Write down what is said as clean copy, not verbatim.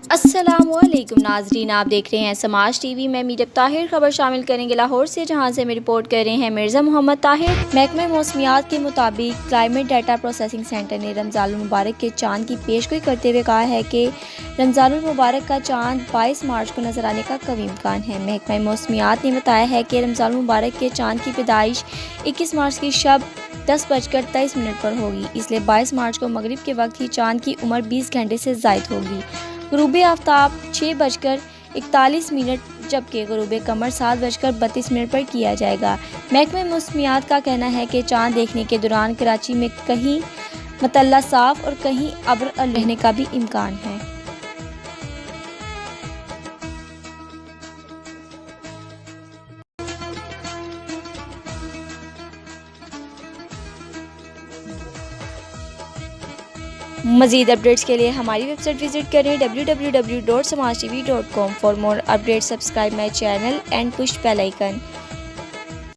अस्सलामुअलैकुम नाजरीन, आप देख रहे हैं समाज टीवी। मैं मीरब ताहिर खबर शामिल करेंगे लाहौर से, जहां से हमें रिपोर्ट कर रहे हैं मिर्ज़ा मोहम्मद ताहिर। महकमा मौसमियात के मुताबिक क्लाइमेट डाटा प्रोसेसिंग सेंटर ने रमज़ानुल मुबारक के चांद की पेशगोई करते हुए कहा है कि रमज़ानुल मुबारक का चांद 22 मार्च को नजर आने का कवी इम्कान है। महकमा मौसमियात ने बताया है कि रमज़ानुल मुबारक के चांद की पैदाइश 21 मार्च की शब 10:23 पर होगी, इसलिए 22 मार्च को मगरिब के वक्त ही चांद की उम्र 20 घंटे से ज़ायद होगी। ग़ुरूब आफ्ताब 6:41 जबकि ग़ुरूब कमर 7:32 पर किया जाएगा। महकमे मौसमियात का कहना है कि चांद देखने के दौरान कराची में कहीं मतल्ला साफ और कहीं अब्र रहने का भी इम्कान है। मज़ीद अपडेट्स के लिए हमारी वेबसाइट विजिट करें www.samajtv.com। For more updates subscribe my channel and push bell icon.